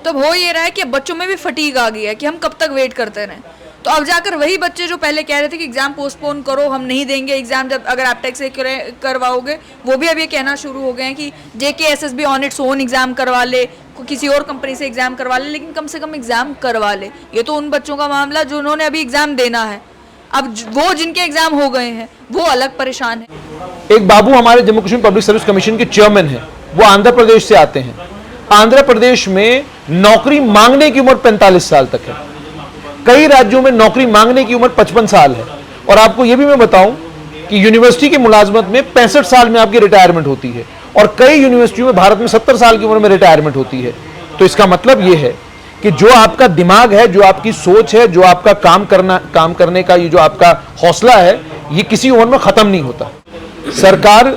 तो हो ये रहा है कि बच्चों में भी फटीग आ गई है कि हम कब तक वेट करते रहें। तो अब जाकर वही बच्चे जो पहले कह रहे थे कि एग्ज़ाम पोस्टपोन करो, हम नहीं देंगे एग्ज़ाम जब अगर एप्टेक से करवाओगे, वो भी अब ये कहना शुरू हो गए हैं कि JKSSB on its own exam करवा ले, किसी और कंपनी से एग्ज़ाम करवा ले, लेकिन कम से कम एग्ज़ाम करवा ले। ये तो उन बच्चों का मामला जो उन्होंने अभी एग्ज़ाम देना है। अब वो जिनके एग्ज़ाम हो गए हैं वो अलग परेशान है। एक बाबू हमारे Jammu Kashmir public service commission के चेयरमैन हैं, वो आंध्र प्रदेश से आते हैं। आंध्र प्रदेश में नौकरी मांगने की उम्र 45 साल तक है, कई राज्यों में नौकरी मांगने की उम्र 55 साल है। और आपको यह भी मैं बताऊं कि यूनिवर्सिटी की मुलाजमत में 65 साल में आपकी रिटायरमेंट होती है और कई यूनिवर्सिटियों में भारत में 70 साल की उम्र में रिटायरमेंट होती है। तो इसका मतलब यह है कि जो आपका दिमाग है, जो आपकी सोच है, जो आपका काम करने का ये जो आपका हौसला है, ये किसी उम्र में खत्म नहीं होता। सरकार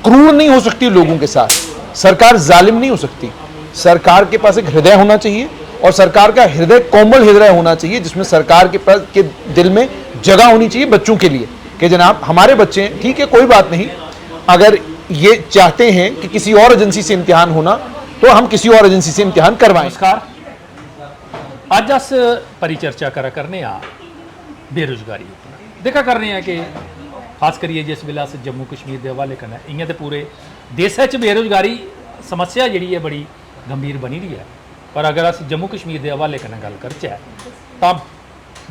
क्रूर नहीं हो सकती लोगों के साथ, सरकार जालिम नहीं हो सकती। सरकार के पास एक हृदय होना चाहिए और सरकार का हृदय कोमल हृदय होना चाहिए, जिसमें सरकार के दिल में जगह होनी चाहिए बच्चों के लिए कि जनाब हमारे बच्चे हैं, ठीक है कोई बात नहीं, अगर ये चाहते हैं कि किसी और एजेंसी से इम्तिहान होना तो हम किसी और एजेंसी से इम्तिहान करवाएं। नमस्कार, अज अस परिचर्चा करने बेरोजगारी देखा करने हैं कि खास करिए जिस वेले अस जम्मू कश्मीर के हवाले करना इं तो पूरे देश बेरोजगारी समस्या जी है बड़ी गंभीर बनी रही है। पर अगर अस जम्मू कश्मीर के हवाले कन्नै गल करचै तो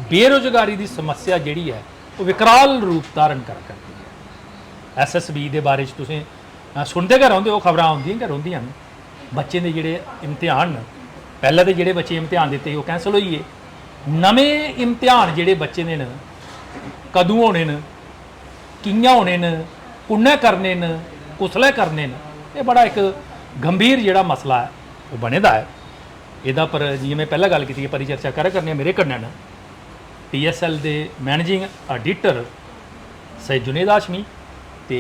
बेरोजगारी की समस्या जी है वो विकराल रूप धारण करती है। SSB के बारे तुम सुनते गै रौंदे हो, खबर आउंदियां गै रौंदियां न। बच्चे के जिहड़े इम्तिहान पहले तो जिहड़े बच्चे इम्तिहान दिते वो कैंसल होइए, नवें इम्तिहान जिहड़े बच्चे ने कदों होने न, कियां होने न, कुन्नै करने न, कुसलै करने न, ये बड़ा एक गंभीर जिहड़ा मसला है वो बने दा है। इहदा पर जिवें मैं पहला गल की परिचर्चा करने मेरे कन्नै न TSL के मैनेजिंग एडिटर सैयद जुनेद हाशमी ते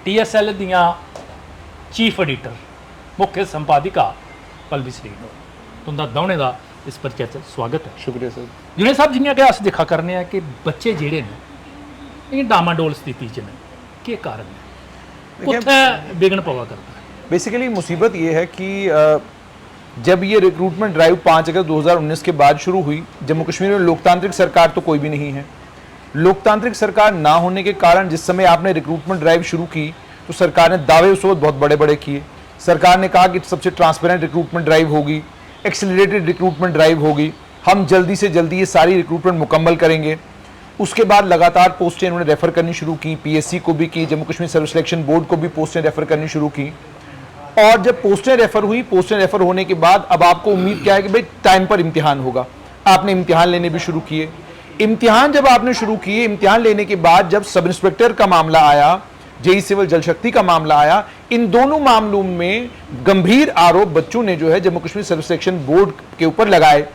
TSL दियां चीफ एडिटर मुख्य संपादिका पल्लवी सरीन, तुंदा दौने का इस परिचर्चा स्वागत है। शुक्रिया सर। जुनेद साहब, जियां कि अस देखा करने हैं कि बच्चे जिहड़े ने ये डामाडोल स्थिति च ने, के कारण है, कुत्थे बिगन पवा करता है? बेसिकली मुसीबत ये है कि जब ये रिक्रूटमेंट ड्राइव 5 अगस्त 2019 के बाद शुरू हुई, जम्मू कश्मीर में लोकतांत्रिक सरकार तो कोई भी नहीं है। लोकतांत्रिक सरकार ना होने के कारण जिस समय आपने रिक्रूटमेंट ड्राइव शुरू की तो सरकार ने दावे उस वक्त बहुत बड़े बड़े किए। सरकार ने कहा कि सबसे ट्रांसपेरेंट रिक्रूटमेंट ड्राइव होगी, एक्सेलरेटेड रिक्रूटमेंट ड्राइव होगी, हम जल्दी से जल्दी ये सारी रिक्रूटमेंट मुकम्मल करेंगे। उसके बाद लगातार पोस्टें उन्होंने रेफ़र करनी शुरू की, PSC को भी की, Jammu Kashmir service selection board को भी पोस्टें रेफ़र करनी शुरू की। और जब पोस्टें रेफ़र हुई, पोस्टें रेफ़र होने के बाद अब आपको उम्मीद क्या है कि भाई टाइम पर इम्तिहान होगा, आपने इम्तिहान लेने भी शुरू किए। इम्तिहान जब आपने शुरू किए, इम्तिहान लेने के बाद जब सब इंस्पेक्टर का मामला आया, JE सिविल जल शक्ति का मामला आया, इन दोनों मामलों में गंभीर आरोप बच्चों ने जो है Jammu Kashmir service selection board के ऊपर लगाए।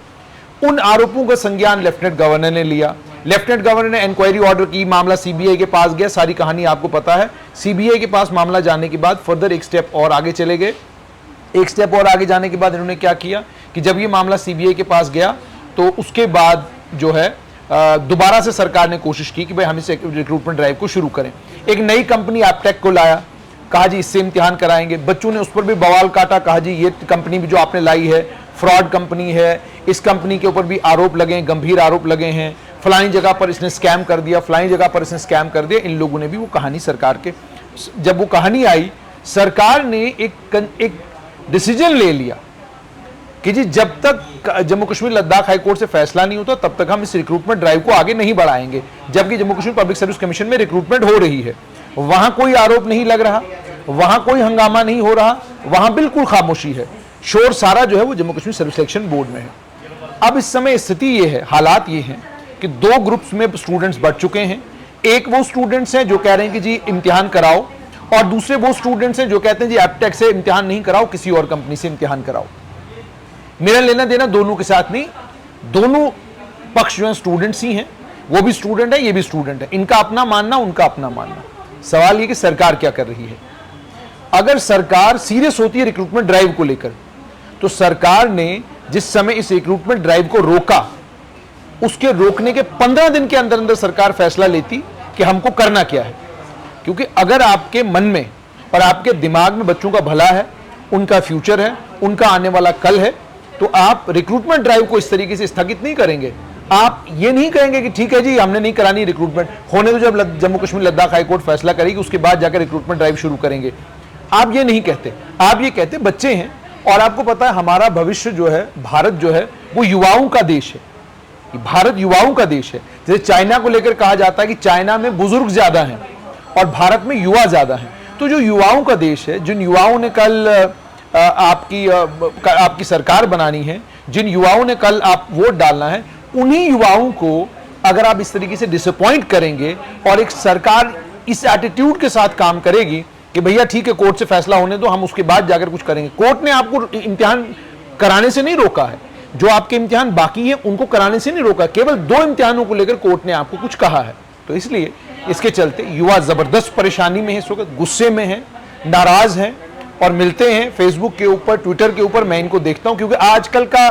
उन आरोपों का संज्ञान लेफ्टिनेंट गवर्नर ने लिया। लेफ्टिनेंट गवर्नर ने इंक्वायरी ऑर्डर की, मामला CBI के पास गया, सारी कहानी आपको पता है। CBI के पास मामला जाने के बाद फर्दर एक स्टेप और आगे चले गए। एक स्टेप और आगे जाने के बाद इन्होंने क्या किया कि जब ये मामला CBI के पास गया तो उसके बाद जो है दोबारा से सरकार ने कोशिश की कि भाई हम इस रिक्रूटमेंट ड्राइव को शुरू करें। एक नई कंपनी एप्टेक को लाया, कहा जी इससे इम्तिहान कराएंगे। बच्चों ने उस पर भी बवाल काटा, कहा जी ये कंपनी भी जो आपने लाई है फ्रॉड कंपनी है, इस कंपनी के ऊपर भी आरोप लगे, गंभीर आरोप लगे हैं, फलानी जगह पर इसने स्कैम कर दिया, फलानी जगह पर इसने स्कैम कर दिया। इन लोगों ने भी वो कहानी सरकार के, जब वो कहानी आई, सरकार ने एक डिसीजन ले लिया कि जी जब तक जम्मू कश्मीर लद्दाख हाई कोर्ट से फैसला नहीं होता तब तक हम इस रिक्रूटमेंट ड्राइव को आगे नहीं बढ़ाएंगे। जबकि Jammu Kashmir public service commission में रिक्रूटमेंट हो रही है, वहां कोई आरोप नहीं लग रहा, वहां कोई हंगामा नहीं हो रहा, वहां बिल्कुल खामोशी है। शोर सारा जो है वो Jammu Kashmir service selection board में है। अब इस समय स्थिति ये है, हालात ये हैं कि दो ग्रुप्स में स्टूडेंट्स बढ़ चुके हैं। एक वो स्टूडेंट्स हैं जो कह रहे हैं कि जी इम्तिहान कराओ, और दूसरे वो स्टूडेंट्स हैं जो कहते हैं जी एप्टेक से इम्तिहान नहीं कराओ, किसी और कंपनी से इम्तिहान कराओ। मेरा लेना देना दोनों के साथ नहीं, दोनों पक्ष जो है स्टूडेंट्स ही हैं, वो भी स्टूडेंट है, ये भी स्टूडेंट है, इनका अपना मानना, उनका अपना मानना। सवाल ये कि सरकार क्या कर रही है। अगर सरकार सीरियस होती है रिक्रूटमेंट ड्राइव को लेकर, तो सरकार ने जिस समय इस रिक्रूटमेंट ड्राइव को रोका, उसके रोकने के 15 दिन के अंदर अंदर सरकार फैसला लेती कि हमको करना क्या है। क्योंकि अगर आपके मन में और आपके दिमाग में बच्चों का भला है, उनका फ्यूचर है, उनका आने वाला कल है। तो आप रिक्रूटमेंट ड्राइव को इस तरीके से स्थगित नहीं करेंगे। आप ये नहीं कहेंगे कि ठीक है जी हमने नहीं करानी रिक्रूटमेंट, होने तो जब जम्मू कश्मीर लद्दाख हाईकोर्ट फैसला करेगी उसके बाद जाकर रिक्रूटमेंट ड्राइव शुरू करेंगे। आप ये नहीं कहते, आप ये कहते बच्चे हैं और आपको पता है हमारा भविष्य जो है, भारत जो है वो युवाओं का देश है। भारत युवाओं का देश है। जैसे चाइना को लेकर कहा जाता है कि चाइना में बुजुर्ग ज्यादा हैं और भारत में युवा ज्यादा हैं। तो जो युवाओं का देश है, जिन युवाओं ने कल आपकी सरकार बनानी है, जिन युवाओं ने कल आप वोट डालना है, उन्हीं युवाओं को अगर आप इस तरीके से डिसअपॉइंट करेंगे और एक सरकार इस एटीट्यूड के साथ काम करेगी कि भैया ठीक है कोर्ट से फैसला होने दो, हम उसके बाद जाकर कुछ करेंगे। कोर्ट ने आपको इम्तिहान कराने से नहीं रोका है, जो आपके इम्तिहान बाकी है उनको कराने से नहीं रोका, केवल 2 इम्तिहानों को लेकर कोर्ट ने आपको कुछ कहा है। तो इसलिए इसके चलते युवा जबरदस्त परेशानी में है, इस वक्त गुस्से में है, नाराज है और मिलते हैं फेसबुक के ऊपर, ट्विटर के ऊपर। मैं इनको देखता हूं क्योंकि आजकल का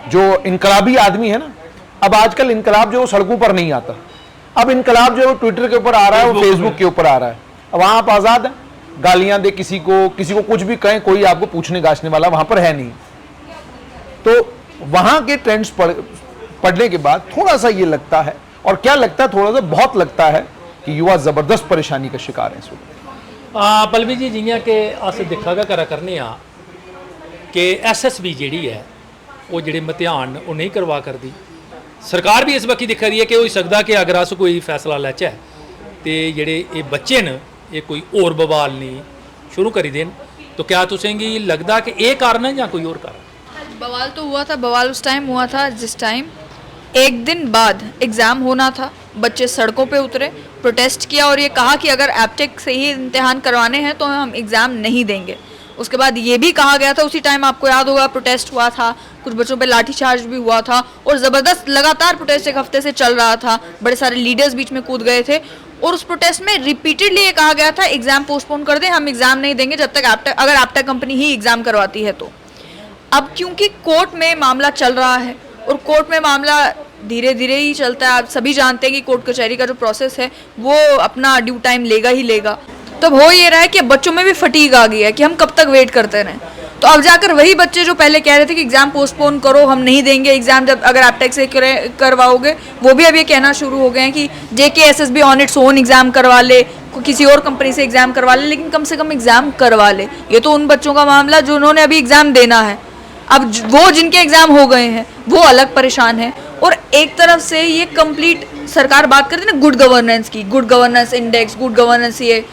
जो इनकलाबी आदमी है ना, अब आजकल इनकलाब जो सड़कों पर नहीं आता, अब इनकलाब जो है ट्विटर के ऊपर आ रहा है, वो फेसबुक के ऊपर आ रहा है। अब वहां आप आजाद है, गालियां दे किसी को कुछ भी कहें, कोई आपको पूछने गाछने वाला वहां पर है नहीं। तो वहां के ट्रेंड्स पढ़ने के बाद थोड़ा सा ये लगता है, और क्या लगता है, थोड़ा सा बहुत लगता है कि युवा जबरदस्त परेशानी का शिकार है इस वक्त। पलवी जी जियां कि अस दिखा करा करने आ कि SSB जी है वो जेडे इम्तिहान वो नहीं करवा करती, सरकार भी इस वक्त दिखा रही है कि हो सकता कि अगर अस कोई फैसला लैचे तो जेडे ये बच्चे न ये कोई और बवाल नहीं शुरू करी देन। तो क्या तुसेंगी लगता कि ये कारण है या कोई और कारण? बवाल तो हुआ था, बवाल उस टाइम हुआ था जिस टाइम एक दिन बाद एग्ज़ाम होना था, बच्चे सड़कों पे उतरे, प्रोटेस्ट किया और ये कहा कि अगर एप्टेक से ही इम्तिहान करवाने हैं तो हम एग्ज़ाम नहीं देंगे। उसके बाद ये भी कहा गया था, उसी टाइम आपको याद होगा प्रोटेस्ट हुआ था, कुछ बच्चों पे लाठीचार्ज भी हुआ था और ज़बरदस्त लगातार प्रोटेस्ट 1 हफ्ते से चल रहा था, बड़े सारे लीडर्स बीच में कूद गए थे और उस प्रोटेस्ट में रिपीटेडली ये कहा गया था एग्ज़ाम पोस्टपोन कर दें, हम एग्ज़ाम नहीं देंगे जब तक अगर एप्टेक कंपनी ही एग्ज़ाम करवाती है तो। अब क्योंकि कोर्ट में मामला चल रहा है और कोर्ट में मामला धीरे धीरे ही चलता है, आप सभी जानते हैं कि कोर्ट कचहरी का जो प्रोसेस है वो अपना ड्यू टाइम लेगा ही लेगा। तब हो ये रहा है कि बच्चों में भी फटीग आ गई है कि हम कब तक वेट करते रहें। तो अब जाकर वही बच्चे जो पहले कह रहे थे कि एग्ज़ाम पोस्टपोन करो, हम नहीं देंगे एग्ज़ाम जब अगर एप्टेक से करवाओगे, वो भी अब ये कहना शुरू हो गए हैं कि JK SSB on its own exam करवा ले, किसी और कंपनी से एग्ज़ाम करवा ले, लेकिन कम से कम एग्ज़ाम करवा ले। ये तो उन बच्चों का मामला जो उन्होंने अभी एग्ज़ाम देना है, अब वो जिनके एग्ज़ाम हो गए हैं वो अलग परेशान है। और एक तरफ से ये कंप्लीट सरकार बात करती है ना गुड गवर्नेंस की, good governance index, good governance, ये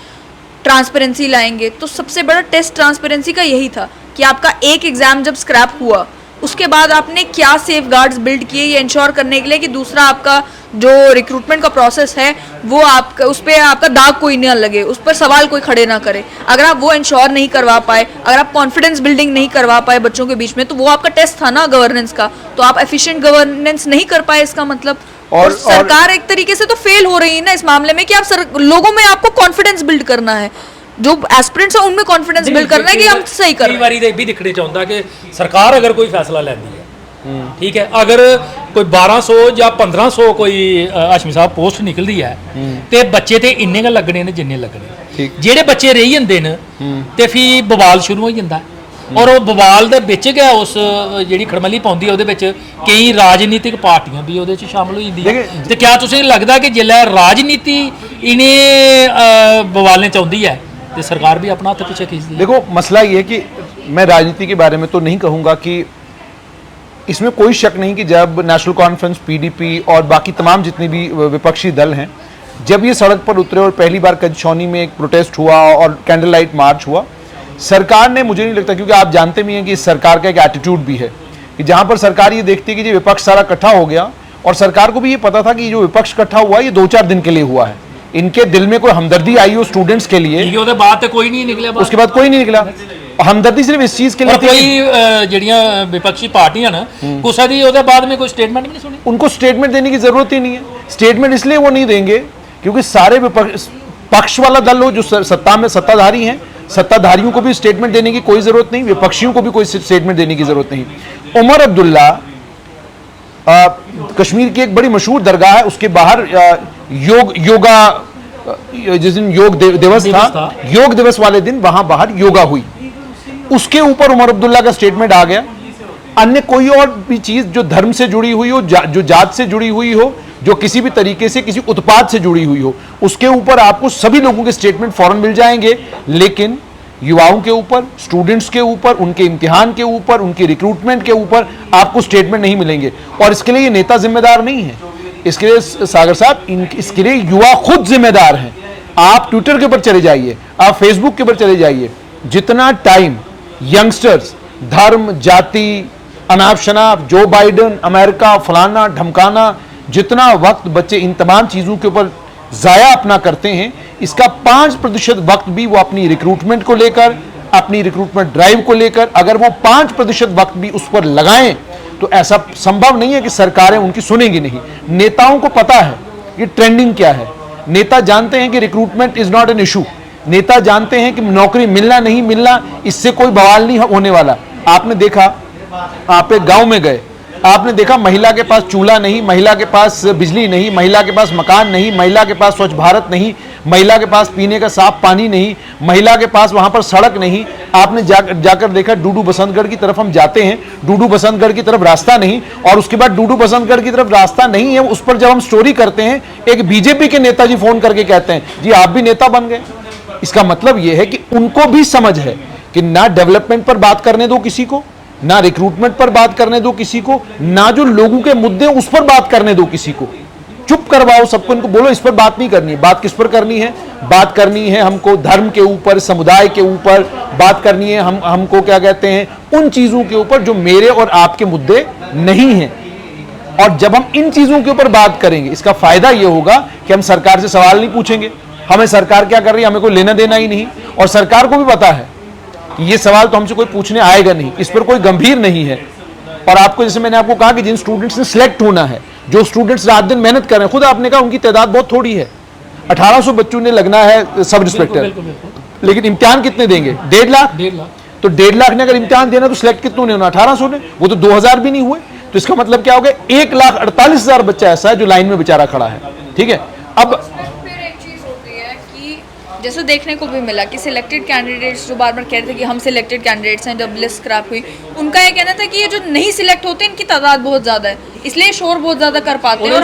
ट्रांसपेरेंसी लाएंगे। तो सबसे बड़ा टेस्ट ट्रांसपेरेंसी का यही था कि आपका एक एग्ज़ाम जब स्क्रैप हुआ उसके बाद आपने क्या सेफगार्ड्स बिल्ड किए ये इंश्योर करने के लिए कि दूसरा आपका जो रिक्रूटमेंट का प्रोसेस है वो आपका उस पर आपका दाग कोई ना लगे, उस पर सवाल कोई खड़े ना करे। अगर आप वो इंश्योर नहीं करवा पाए, अगर आप कॉन्फिडेंस बिल्डिंग नहीं करवा पाए बच्चों के बीच में, तो वो आपका टेस्ट था ना गवर्नेंस का, तो आप एफिशिएंट गवर्नेंस नहीं कर पाए इसका मतलब। और सरकार एक तरीके से तो फेल हो रही है ना इस मामले में कि आप लोगों में आपको कॉन्फिडेंस बिल्ड करना है, जो एस्पिरेंट्स है उनमें कॉन्फिडेंस बिल्ड करना है कि हम सही कर रहे हैं। कई बारी भी दिखने चाहता कि सरकार अगर कोई फैसला लेती है, ठीक है, अगर कोई 1200 या 1500 कोई हाशमी साहब पोस्ट निकलती है ते बच्चे ते इन्ने गै लगने ने जिन्ने लगने, जेडे बच्चे रही जंदे न ते फिर बवाल शुरू हो जाता है। और वो बवाल दे विच गै उस जेहड़ी खड़मली पौंदी है उहदे विच कई राजनीतिक पार्टियां भी उहदे च शामिल हो जांदियां। ते क्या तुसें लगदा कि जिल्लै राजनीति इन्हें बवालने चाहुंदी है तो सरकार भी अपना हाथ पीछे खींचती है? देखो मसला ये है कि मैं राजनीति के बारे में तो नहीं कहूँगा, कि इसमें कोई शक नहीं कि जब नेशनल कॉन्फ्रेंस, PDP और बाकी तमाम जितने भी विपक्षी दल हैं, जब ये सड़क पर उतरे और पहली बार कदछौनी में एक प्रोटेस्ट हुआ और कैंडल लाइट मार्च हुआ, सरकार ने, मुझे नहीं लगता, क्योंकि आप जानते भी हैं कि इस सरकार का एक एटीट्यूड भी है कि जहाँ पर सरकार ये देखती है कि जो विपक्ष सारा इकट्ठा हो गया, और सरकार को भी ये पता था कि जो विपक्ष इकट्ठा हुआ ये 2-4 दिन के लिए हुआ है, इनके दिल में कोई हमदर्दी आई हो स्टूडेंट्स के लिए, उसके बाद कोई नहीं निकला, उसके बाद कोई नहीं निकला। हमदर्दी सिर्फ इस चीज के लिए थी, कोई जड़ियां विपक्षी पार्टियां ना कुसा दी उसके बाद में कोई स्टेटमेंट नहीं सुनी। उनको स्टेटमेंट देने की जरूरत ही नहीं है। स्टेटमेंट इसलिए वो नहीं देंगे क्योंकि सारे पक्ष वाला दल हो जो सत्ता में सत्ताधारी हैं, सत्ताधारियों को भी स्टेटमेंट देने की कोई जरूरत नहीं, विपक्षियों को भी कोई स्टेटमेंट देने की जरूरत नहीं। उमर अब्दुल्ला कश्मीर की एक बड़ी मशहूर दरगाह है, उसके बाहर योगा जिस दिन योग दिवस था, योग दिवस वाले दिन वहां बाहर योगा हुई उसके ऊपर उमर अब्दुल्ला का स्टेटमेंट आ गया। अन्य कोई और भी चीज जो धर्म से जुड़ी हुई हो, जो जात से जुड़ी हुई हो, जो किसी भी तरीके से किसी उत्पाद से जुड़ी हुई हो, उसके ऊपर आपको सभी लोगों के स्टेटमेंट फौरन मिल जाएंगे। लेकिन युवाओं के ऊपर, स्टूडेंट्स के ऊपर, उनके इम्तिहान के ऊपर, उनके रिक्रूटमेंट के ऊपर आपको स्टेटमेंट नहीं मिलेंगे। और इसके लिए ये नेता जिम्मेदार नहीं है, इसके लिए सागर साहब, इसके लिए युवा खुद जिम्मेदार हैं। आप ट्विटर के ऊपर चले जाइए, आप फेसबुक के ऊपर चले जाइए, जितना टाइम यंगस्टर्स धर्म, जाति, अनाप शनाप, जो बाइडन, अमेरिका, फलाना ढमकाना, जितना वक्त बच्चे इन तमाम चीजों के ऊपर जाया अपना करते हैं, इसका 5% वक्त भी वो अपनी रिक्रूटमेंट को लेकर, अपनी रिक्रूटमेंट ड्राइव को लेकर, अगर वो 5% वक्त भी उस पर लगाएं तो ऐसा संभव नहीं है कि सरकारें उनकी सुनेंगी नहीं। नेताओं को पता है कि ट्रेंडिंग क्या है, नेता जानते हैं कि recruitment is not an issue, नेता जानते हैं कि नौकरी मिलना नहीं मिलना इससे कोई बवाल नहीं होने वाला। आपने देखा, आप एक गांव में गए, आपने देखा महिला के पास चूल्हा नहीं, महिला के पास बिजली नहीं, महिला के पास मकान नहीं, महिला के पास स्वच्छ भारत नहीं, महिला के पास पीने का साफ पानी नहीं, महिला के पास वहां पर सड़क नहीं। आपने जाकर देखा डूडू बसंतगढ़ की तरफ हम जाते हैं, डूडू बसंतगढ़ की तरफ रास्ता नहीं, और उसके बाद डूडू बसंतगढ़ की तरफ रास्ता नहीं है, उस पर जब हम स्टोरी करते हैं, एक बीजेपी के नेताजी फोन करके कहते हैं जी आप भी नेता बन गए। इसका मतलब यह है कि उनको भी समझ है कि ना डेवलपमेंट पर बात करने दो किसी को, ना रिक्रूटमेंट पर बात करने दो किसी को, ना जो लोगों के मुद्दे उस पर बात करने दो किसी को। चुप करवाओ सबको, इनको बोलो इस पर बात नहीं करनी है। बात किस पर करनी है? बात करनी है हमको धर्म के ऊपर, समुदाय के ऊपर बात करनी है, हमको क्या कहते हैं उन चीजों के ऊपर जो मेरे और आपके मुद्दे नहीं हैं। और जब हम इन चीजों के ऊपर बात करेंगे, इसका फायदा यह होगा कि हम सरकार से सवाल नहीं पूछेंगे, हमें सरकार क्या कर रही है हमें कोई लेना देना ही नहीं, और सरकार को भी पता है कि ये सवाल तो हमसे कोई पूछने आएगा नहीं, इस पर कोई गंभीर नहीं है। और आपको, जैसे मैंने आपको कहा कि जिन स्टूडेंट्स ने सिलेक्ट होना है, जो स्टूडेंट्स रात दिन मेहनत कर रहे हैं, खुद आपने कहा उनकी तादाद बहुत थोड़ी है, 1800 बच्चों ने लगना है सब इंस्पेक्टर, लेकिन इम्तिहान कितने देंगे? 1.5 लाख। तो 1.5 लाख ने अगर इम्तिहान देना तो सिलेक्ट कितनों ने होना? 1800 ने, वो तो 2000 भी नहीं हुए। तो इसका मतलब क्या हो गया? 1,48,000 बच्चा ऐसा है जो लाइन में बेचारा खड़ा है। ठीक है, अब जैसे देखने को भी मिला कि सिलेक्टेड कैंडिडेट्स जो बार बार कह रहे थे कि हम सिलेक्टेड कैंडिडेट्स हैं, जब लिस्ट क्रैक हुई उनका ये कहना था कि ये जो नहीं सिलेक्ट होते इनकी तादाद बहुत ज़्यादा है, इसलिए शोर बहुत ज़्यादा कर पाते हैं और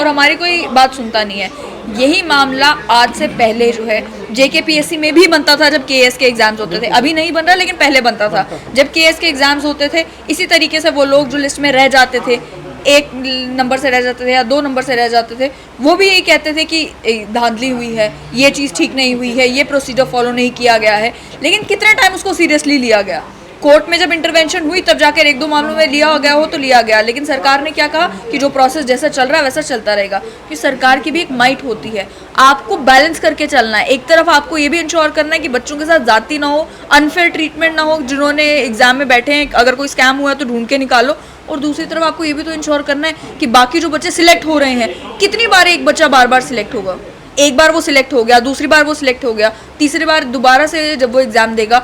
हमारी कोई बात सुनता नहीं है। यही मामला आज से पहले जो है JKPSC में भी बनता था जब KS के एग्जाम्स होते थे, अभी नहीं बन रहा लेकिन पहले बनता था। जब KS के एग्जाम्स होते थे इसी तरीके से वो लोग जो लिस्ट में रह जाते थे, 1 नंबर से रह जाते थे या 2 नंबर से रह जाते थे, वो भी यही कहते थे कि धांधली हुई है, ये चीज़ ठीक नहीं हुई है, ये प्रोसीजर फॉलो नहीं किया गया है। लेकिन कितने टाइम उसको सीरियसली लिया गया? कोर्ट में जब इंटरवेंशन हुई तब जाकर 1-2 मामलों में लिया गया हो तो लिया गया, लेकिन सरकार ने क्या कहा कि जो प्रोसेस जैसा चल रहा है वैसा चलता रहेगा। कि सरकार की भी एक माइट होती है, आपको बैलेंस करके चलना है। एक तरफ आपको ये भी इंश्योर करना है कि बच्चों के साथ जाति ना हो, अनफेयर ट्रीटमेंट ना हो, जिन्होंने एग्जाम में बैठे हैं अगर कोई स्कैम हुआ है तो ढूंढ के निकालो। और दूसरी तरफ आपको ये भी तो इंश्योर करना है कि बाकी जो बच्चे सिलेक्ट हो रहे हैं, कितनी बार एक बच्चा बार सिलेक्ट होगा? एक बार वो सिलेक्ट हो गया, दूसरी बार वो सिलेक्ट हो गया, तीसरी बार दोबारा से जब वो एग्जाम देगा,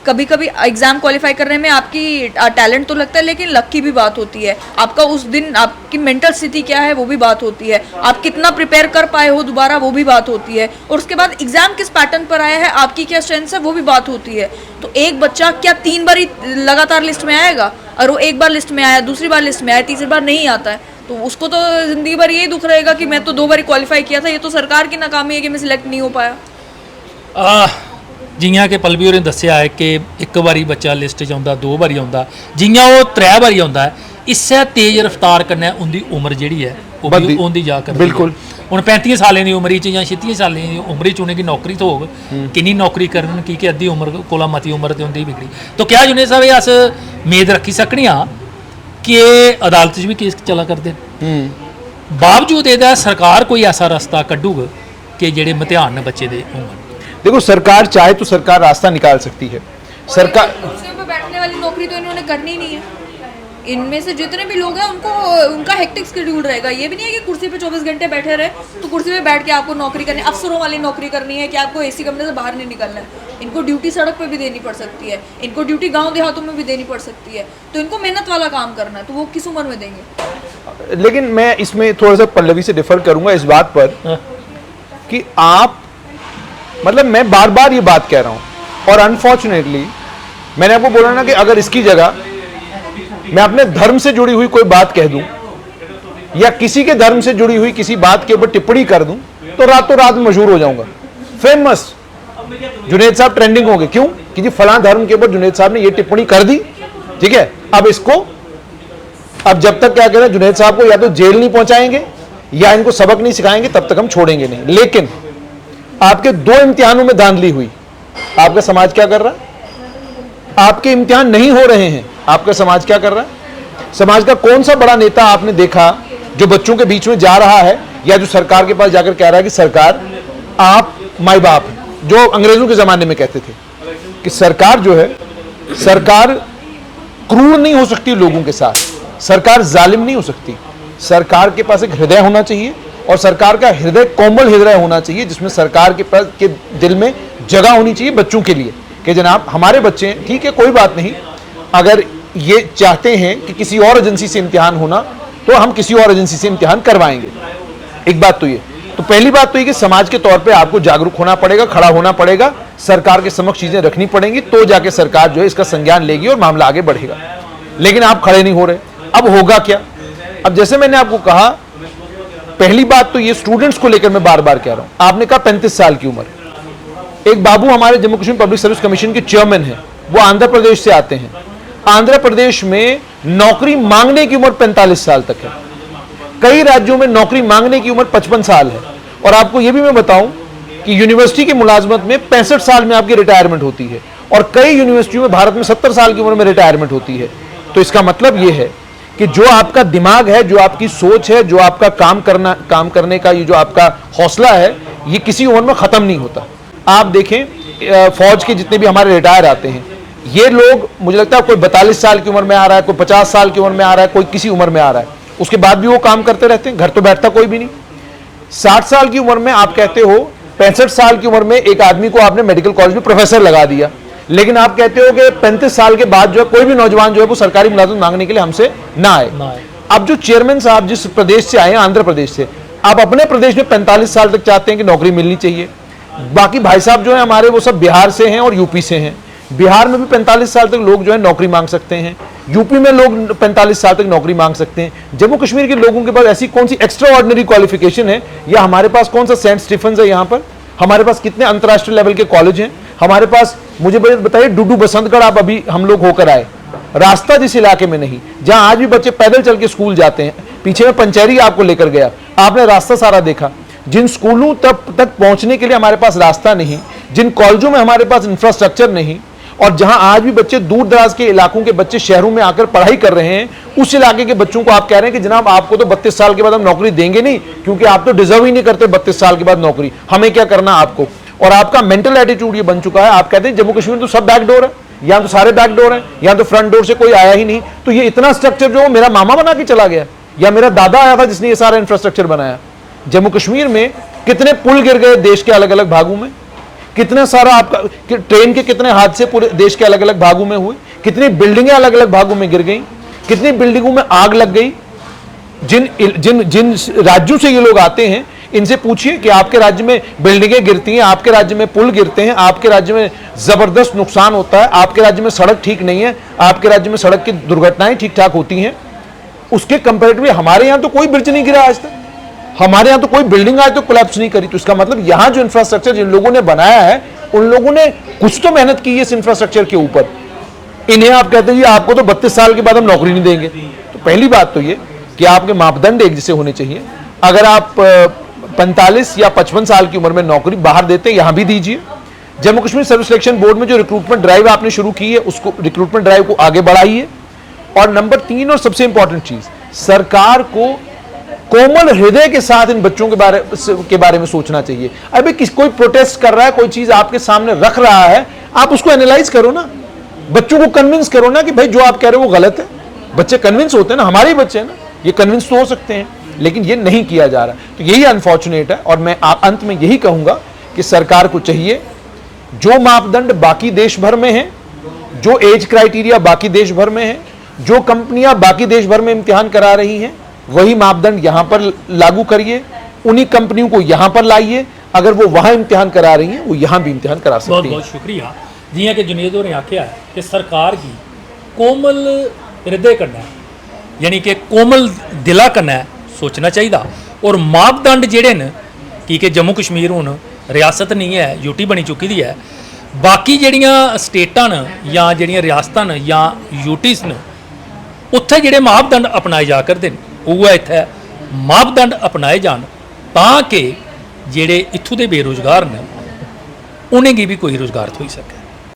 कभी कभी एग्जाम क्वालिफाई करने में आपकी टैलेंट तो लगता है लेकिन लक की भी बात होती है, आपका उस दिन आपकी मेंटल स्थिति क्या है वो भी बात होती है, आप कितना प्रिपेयर कर पाए हो दोबारा वो भी बात होती है, और उसके बाद एग्जाम किस पैटर्न पर आया है, आपकी क्या स्ट्रेंथ है वो भी बात होती है। तो एक बच्चा क्या 3 बार ही लगातार लिस्ट में आएगा? और वो एक बार लिस्ट में आया, दूसरी बार लिस्ट में आया, तीसरी बार नहीं आता है तो उसको तो जिंदगी भर यही दुख रहेगा कि मैं तो 2 बार क्वालिफाई किया था, ये तो सरकार की नाकामी है कि मैं सिलेक्ट नहीं हो पाया। जियां कि पलवी होरें दस्सिया है कि 1 बारी बच्चा लिस्ट च आउंदा, 2 बारी आउंदा, जियां वो 3 बारी आउंदा है, इस्सै तेज रफ्तार कन्नै उंदी उम्र जिहड़ी है वो भी उंदी जा करदी बिल्कुल। हुण 35 सालें दी उमरी च जां 36 सालें दी उमरी च उनेंगी नौकरी थोग, किन्नी नौकरी करन की अद्धी उम्र कोला मती उम्र ते उंदी बिगड़ी। तो क्या जुनेद साहब अस मेद रखी सकने आं कि अदालत च भी केस चला करदे बावजूद एह्दा सरकार कोई ऐसा रास्ता कड्डूग कि जेह्ड़े इम्तिहान न बच्चे दे होङन? देखो, सरकार चाहे तो सरकार रास्ता निकाल सकती है। सरकार कुर्सियों पे बैठने वाली नौकरी तो इन्होंने करनी नहीं है। इनमें से जितने भी लोग हैं उनको उनका हेक्टिक शेड्यूल रहेगा। ये भी नहीं है कि कुर्सी पे 24 घंटे बैठे रहे तो कुर्सी पे बैठ के आपको नौकरी करनी, अफसरों वाली नौकरी करनी है कि आपको AC कमरे से बाहर नहीं निकलना है। इनको ड्यूटी सड़क पे भी देनी पड़ सकती है, इनको ड्यूटी गांव देहातों में भी देनी पड़ सकती है, तो इनको मेहनत वाला काम करना है, तो वो किस उम्र में देंगे? लेकिन मैं इसमें थोड़ा सा पल्लवी से डिफर करूंगा इस बात पर कि आप, मतलब मैं बार बार ये बात कह रहा हूं और अनफॉर्चुनेटली मैंने आपको बोला ना कि अगर इसकी जगह मैं अपने धर्म से जुड़ी हुई कोई बात कह दूं या किसी के धर्म से जुड़ी हुई किसी बात के ऊपर टिप्पणी कर दूं तो रातों रात में मशहूर हो जाऊंगा, फेमस। जुनैद साहब ट्रेंडिंग होंगे, क्यों? कि जी फलां धर्म के ऊपर जुनैद साहब ने ये टिप्पणी कर दी, ठीक है। अब जब तक क्या कह रहे हैं जुनैद साहब को या तो जेल नहीं पहुंचाएंगे या इनको सबक नहीं सिखाएंगे, तब तक हम छोड़ेंगे नहीं। लेकिन आपके 2 इम्तिहानों में धांधली हुई, आपका समाज क्या कर रहा है? आपके इम्तिहान नहीं हो रहे हैं, आपका समाज क्या कर रहा है? समाज का कौन सा बड़ा नेता आपने देखा जो बच्चों के बीच में जा रहा है या जो सरकार के पास जाकर कह रहा है कि सरकार आप माई बाप हैं, जो अंग्रेजों के जमाने में कहते थे कि सरकार जो है, सरकार क्रूर नहीं हो सकती लोगों के साथ, सरकार जालिम नहीं हो सकती। सरकार के पास एक हृदय होना चाहिए और सरकार का हृदय कोमल हृदय होना चाहिए, जिसमें सरकार के पास के दिल में जगह होनी चाहिए बच्चों के लिए कि जनाब हमारे बच्चे हैं, ठीक है कोई बात नहीं, अगर ये चाहते हैं कि किसी और एजेंसी से इम्तिहान होना तो हम किसी और एजेंसी से इम्तिहान करवाएंगे। एक बात तो ये, तो पहली बात तो ये कि समाज के तौर पे आपको जागरूक होना पड़ेगा, खड़ा होना पड़ेगा, सरकार के समक्ष चीजें रखनी पड़ेंगी, तो जाके सरकार जो है इसका संज्ञान लेगी और मामला आगे बढ़ेगा। लेकिन आप खड़े नहीं हो रहे, अब होगा क्या? अब जैसे मैंने आपको कहा, पहली बात तो ये स्टूडेंट्स को लेकर मैं बार बार कह रहा हूं, आपने कहा 35 साल की उम्र, एक बाबू हमारे Jammu Kashmir public service commission के चेयरमैन हैं, वो आंध्र प्रदेश से आते हैं। आंध्र प्रदेश में नौकरी मांगने की उम्र 45 साल तक है, कई राज्यों में नौकरी मांगने की उम्र 55 साल है। और आपको यह भी मैं बताऊं कि यूनिवर्सिटी की मुलाजमत में 65 साल में आपकी रिटायरमेंट होती है और कई यूनिवर्सिटियों में भारत में 70 साल की उम्र में रिटायरमेंट होती है। तो इसका मतलब यह है कि जो आपका दिमाग है, जो आपकी सोच है, जो आपका काम करने का ये जो आपका हौसला है, ये किसी उम्र में खत्म नहीं होता। आप देखें फौज के जितने भी हमारे रिटायर आते हैं, ये लोग मुझे लगता है कोई 42 साल की उम्र में आ रहा है, कोई 50 साल की उम्र में आ रहा है, कोई किसी उम्र में आ रहा है, उसके बाद भी वो काम करते रहते हैं, घर तो बैठता कोई भी नहीं। 60 साल की उम्र में आप कहते हो, 65 साल की उम्र में एक आदमी को आपने मेडिकल कॉलेज में प्रोफेसर लगा दिया, लेकिन आप कहते हो कि 35 साल के बाद जो है कोई भी नौजवान जो है वो सरकारी मुलाजिमत मांगने के लिए हमसे ना आए। अब जो चेयरमैन साहब जिस प्रदेश से आए, आंध्र प्रदेश से, आप अपने प्रदेश में 45 साल तक चाहते हैं कि नौकरी मिलनी चाहिए। बाकी भाई साहब जो है हमारे, वो सब बिहार से हैं और यूपी से हैं। बिहार में भी 45 साल तक लोग जो है नौकरी मांग सकते हैं, यूपी में लोग 45 साल तक नौकरी मांग सकते हैं। जम्मू कश्मीर के लोगों के पास ऐसी कौन सी एक्स्ट्रा ऑर्डिनरी क्वालिफिकेशन है, या हमारे पास कौन सा सेंट स्टीफेंस है यहाँ पर, हमारे पास कितने अंतर्राष्ट्रीय लेवल के कॉलेज हैं, हमारे पास, मुझे बताइए डूडू बसंतगढ़ आप अभी हम लोग होकर आए, रास्ता जिस इलाके में नहीं, जहां आज भी बच्चे पैदल चल के स्कूल जाते हैं, पीछे में पंचैरी आपको लेकर गया, आपने रास्ता सारा देखा। जिन स्कूलों तक पहुंचने के लिए हमारे पास रास्ता नहीं, जिन कॉलेजों में हमारे पास इंफ्रास्ट्रक्चर नहीं, और जहां आज भी बच्चे दूर दराज के इलाकों के बच्चे शहरों में आकर पढ़ाई कर रहे हैं, उस इलाके के बच्चों को आप कह रहे हैं कि जनाब आपको तो 32 साल के बाद हम नौकरी देंगे नहीं, क्योंकि आप तो डिजर्व ही नहीं करते 32 साल के बाद नौकरी, हमें क्या करना आपको। और आपका मेंटल एटीट्यूड ये बन चुका है, आप कहते हैं जम्मू कश्मीर में तो सब बैक डोर है, यहाँ तो सारे बैक डोर हैं, यहाँ तो फ्रंट डोर से कोई आया ही नहीं। तो ये इतना स्ट्रक्चर जो मेरा मामा बना के चला गया या मेरा दादा आया था जिसने ये सारा इंफ्रास्ट्रक्चर बनाया। जम्मू कश्मीर में कितने पुल गिर गए देश के अलग अलग भागों में, कितना सारा आपका ट्रेन के कितने हादसे पूरे देश के अलग अलग भागों में हुए, कितनी बिल्डिंगें अलग अलग भागों में गिर गई, कितनी बिल्डिंगों में आग लग गई। जिन जिन जिन राज्यों से ये लोग आते हैं, इनसे पूछिए कि आपके राज्य में बिल्डिंगें गिरती हैं, आपके राज्य में पुल गिरते हैं, आपके राज्य में जबरदस्त नुकसान होता है, आपके राज्य में सड़क ठीक नहीं है, आपके राज्य में सड़क की दुर्घटनाएं ठीक ठाक होती हैं। उसके कंपेरेटिवली हमारे यहाँ तो कोई ब्रिज नहीं गिरा आज तक, हमारे यहाँ तो कोई बिल्डिंग आज तो कोलैप्स नहीं करी। तो इसका मतलब यहाँ जो इंफ्रास्ट्रक्चर जिन लोगों ने बनाया है, उन लोगों ने कुछ तो मेहनत की है इस इंफ्रास्ट्रक्चर के ऊपर। इन्हें आप कहते हैं आपको तो 32 साल के बाद हम नौकरी नहीं देंगे। तो पहली बात तो ये कि आपके मापदंड एक जैसे होने चाहिए। अगर आप 45 या 55 साल की उम्र में नौकरी बाहर देते हैं, यहां भी दीजिए। Jammu Kashmir service selection board में जो रिक्रूटमेंट ड्राइव आपने शुरू की है, उसको रिक्रूटमेंट ड्राइव को आगे बढ़ाइए। और नंबर 3 और सबसे इंपॉर्टेंट चीज, सरकार को कोमल हृदय के साथ इन बच्चों के बारे में सोचना चाहिए। अभी कोई प्रोटेस्ट कर रहा है, कोई चीज आपके सामने रख रहा है, आप उसको एनालाइज करो ना, बच्चों को कन्विंस करो ना कि भाई जो आप कह रहे हो वो गलत है। बच्चे कन्विंस होते हैं ना, हमारे ही बच्चे हैं ना, ये कन्विंस तो हो सकते हैं, लेकिन ये नहीं किया जा रहा। तो यही अनफॉर्चुनेट है। और मैं अंत में यही कहूंगा कि सरकार को चाहिए, जो मापदंड बाकी देश भर में है, जो एज क्राइटेरिया बाकी देश भर में है, जो कंपनियां बाकी देश भर में इम्तिहान करा रही हैं, वही मापदंड यहां पर लागू करिए, उन्हीं कंपनियों को यहां पर लाइए। अगर वो वहां इम्तिहान करा रही हैं, वो यहां भी इम्तिहान करा सकती हैं। बहुत बहुत शुक्रिया। जियां कि जुनेद होरें आख्या कि सरकार गी कोमल हृदय कन्नै यानी कि कोमल दिला कन्नै सोचना चाहिए और मापदंड जेह्ड़े न कि जम्मू कश्मीर हुण रियासत नहीं है यूटी बनी चुकी दी है बाकी जेह्ड़ियां स्टेटां न जां जेह्ड़ियां रियासतां न जां यूटीस न उत्थे जेह्ड़े मापदंड अपनाए जा करदे न उ'ऐ इत्थै मापदंड अपनाए जान तां कि जेह्ड़े इत्थूं दे बेरोजगार न उ'नेंगी भी कोई रोजगार थ्होई सकै।